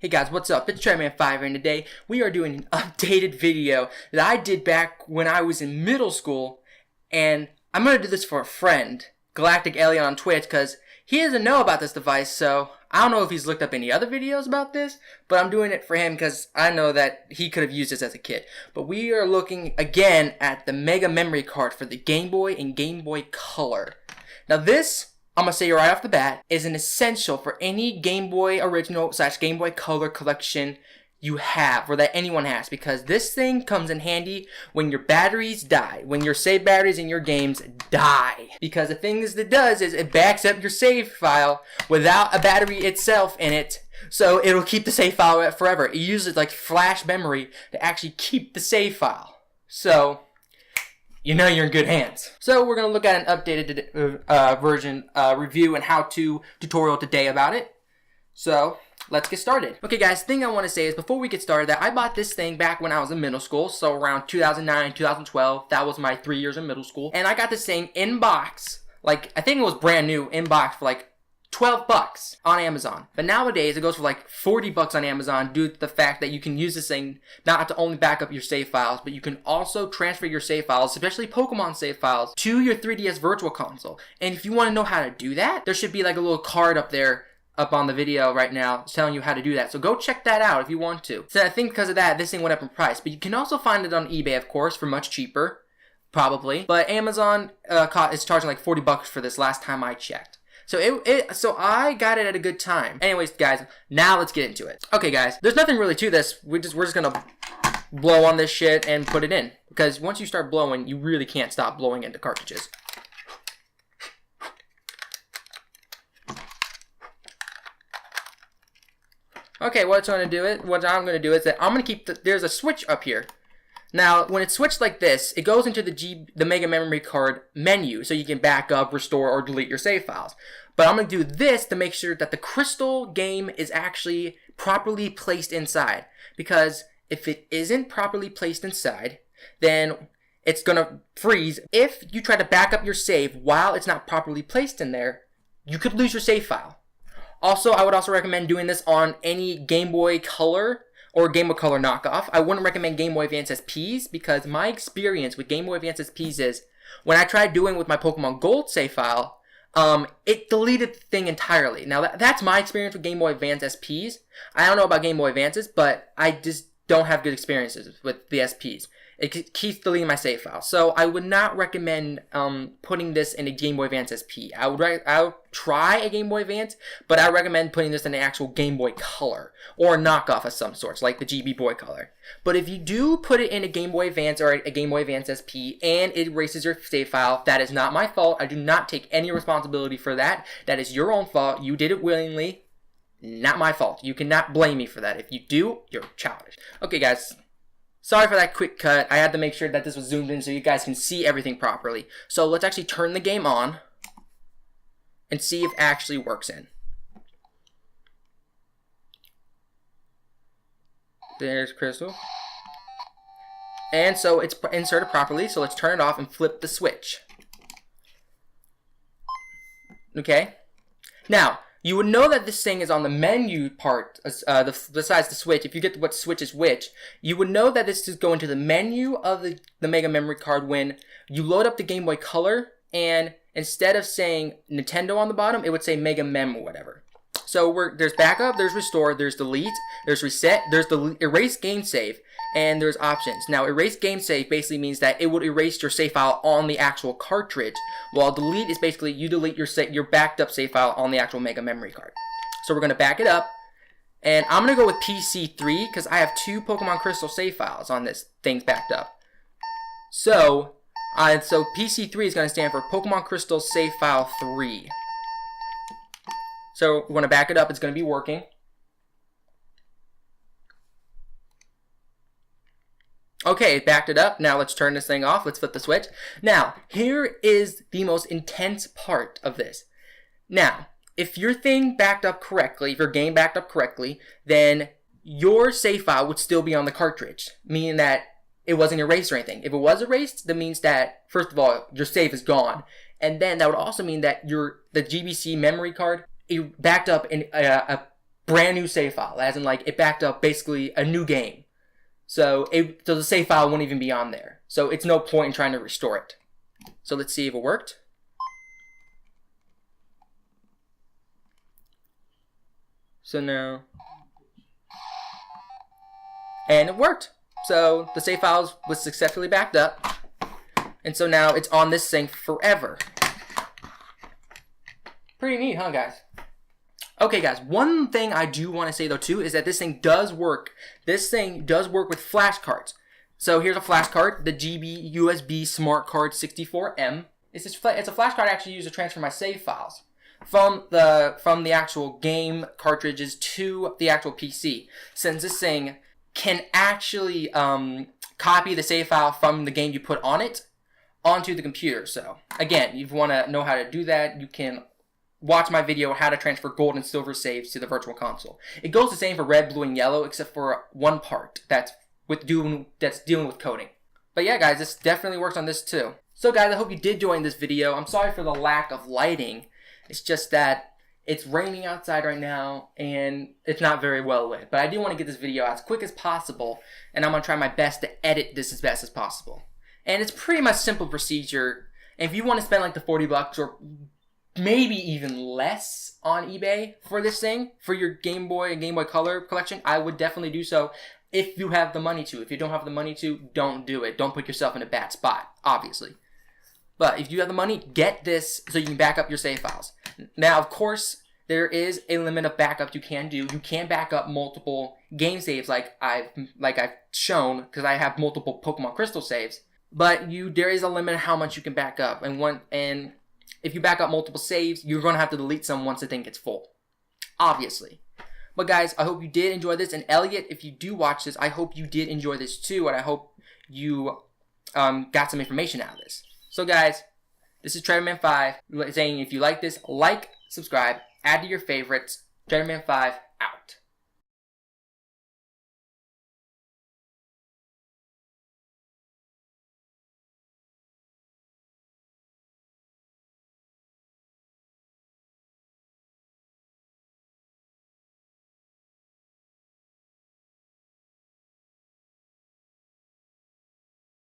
Hey guys, what's up? It's Treadman5 and today we are doing an updated video that I did back when I was in middle school, and I'm going to do this for a friend, Galactic Alien on Twitch, because he doesn't know about this device, so I don't know if he's looked up any other videos about this, but I'm doing it for him because I know that he could have used this as a kid. But we are looking again at the Mega Memory Card for the Game Boy and Game Boy Color. Now this, I'm going to say right off the bat, is an essential for any Game Boy Original / Game Boy Color collection you have, or that anyone has, because this thing comes in handy when your batteries die, when your save batteries in your games die. Because the thing is it does is it backs up your save file without a battery itself in it, so it'll keep the save file forever. It uses like flash memory to actually keep the save file. So you know you're in good hands. So we're going to look at an updated version review and how-to tutorial today about it. So let's get started. Okay guys, the thing I want to say is before we get started that I bought this thing back when I was in middle school, so around 2009, 2012, that was my 3 years in middle school. And I got this thing in box, like I think it was brand new in box for like $12 on Amazon. But nowadays it goes for like $40 on Amazon due to the fact that you can use this thing not to only back up your save files, but you can also transfer your save files, especially Pokemon save files, to your 3DS Virtual Console. And if you want to know how to do that, there should be like a little card up there up on the video right now telling you how to do that. So go check that out if you want to. So I think because of that, this thing went up in price. But you can also find it on eBay, of course, for much cheaper, probably. But Amazon is charging like $40 for this last time I checked. So I got it at a good time. Anyways, guys, now let's get into it. Okay, guys, there's nothing really to this. We're just gonna blow on this shit and put it in. Because once you start blowing, you really can't stop blowing into cartridges. Okay, what I'm going to do is that I'm going to keep there's a switch up here. Now, when it's switched like this, it goes into the Mega Memory Card menu, so you can back up, restore, or delete your save files. But I'm going to do this to make sure that the crystal game is actually properly placed inside. Because if it isn't properly placed inside, then it's going to freeze. If you try to back up your save while it's not properly placed in there, you could lose your save file. Also, I would also recommend doing this on any Game Boy Color or Game Boy Color knockoff. I wouldn't recommend Game Boy Advance SPs because my experience with Game Boy Advance SPs is when I tried doing with my Pokemon Gold save file, it deleted the thing entirely. Now, that's my experience with Game Boy Advance SPs. I don't know about Game Boy Advances, but I just don't have good experiences with the SPs. It keeps deleting my save file. So I would not recommend putting this in a Game Boy Advance SP. I would try a Game Boy Advance, but I recommend putting this in an actual Game Boy Color or a knockoff of some sorts, like the GB Boy Color. But if you do put it in a Game Boy Advance or a Game Boy Advance SP and it erases your save file, that is not my fault. I do not take any responsibility for that. That is your own fault. You did it willingly. Not my fault. You cannot blame me for that. If you do, you're childish. Okay, guys. Sorry for that quick cut. I had to make sure that this was zoomed in so you guys can see everything properly. So let's actually turn the game on and see if it actually works in. There's Crystal. And so it's inserted properly, so let's turn it off and flip the switch. Okay? Now, you would know that this thing is on the menu part, besides the switch. If you get what switch is which, you would know that this is going to the menu of the Mega Memory Card when you load up the Game Boy Color, and instead of saying Nintendo on the bottom, it would say Mega Mem or whatever. So there's backup, there's restore, there's delete, there's reset, there's the erase game save, and there's options. Now, erase game save basically means that it would erase your save file on the actual cartridge, while delete is basically you delete your backed up save file on the actual Mega Memory Card. So we're going to back it up, and I'm going to go with PC3 because I have 2 Pokemon Crystal save files on this thing backed up. So PC3 is going to stand for Pokemon Crystal Save File 3. So we're going to back it up. It's going to be working. Okay, it backed it up. Now let's turn this thing off. Let's flip the switch. Now, here is the most intense part of this. Now, if your thing backed up correctly, if your game backed up correctly, then your save file would still be on the cartridge, meaning that it wasn't erased or anything. If it was erased, that means that, first of all, your save is gone. And then that would also mean that the GBC memory card, it backed up in a brand new save file, as in like it backed up basically a new game. So the save file won't even be on there. So it's no point in trying to restore it. So let's see if it worked. So now, and it worked. So the save file was successfully backed up. And so now it's on this thing forever. Pretty neat, huh, guys? Okay, guys, one thing I do want to say, though, too, is that this thing does work. This thing does work with flashcards. So here's a flashcard, the GB USB Smart Card 64M. It's a flashcard I actually use to transfer my save files from the actual game cartridges to the actual PC. Since this thing can actually copy the save file from the game you put on it onto the computer. So, again, if you want to know how to do that, you can watch my video how to transfer gold and silver saves to the virtual console. It goes the same for red, blue, and yellow, except for one part that's dealing with coding. But yeah, guys, this definitely works on this too. So guys, I hope you did enjoy this video. I'm sorry for the lack of lighting. It's just that it's raining outside right now and it's not very well lit. But I do want to get this video out as quick as possible, and I'm going to try my best to edit this as best as possible. And it's pretty much simple procedure. And if you want to spend like the $40 or maybe even less on eBay for this thing, for your Game Boy and Game Boy Color collection, I would definitely do so if you have the money to. If you don't have the money to, don't do it. Don't put yourself in a bad spot, obviously. But if you have the money, get this so you can back up your save files. Now, of course, there is a limit of backup you can do. You can back up multiple game saves like I've shown, because I have multiple Pokemon Crystal saves. But there is a limit of how much you can back up. And if you back up multiple saves, you're going to have to delete some once the thing gets full. Obviously. But guys, I hope you did enjoy this. And Elliot, if you do watch this, I hope you did enjoy this too. And I hope you got some information out of this. So guys, this is TrevorMan5 saying if you like this, like, subscribe, add to your favorites. TrevorMan5 out.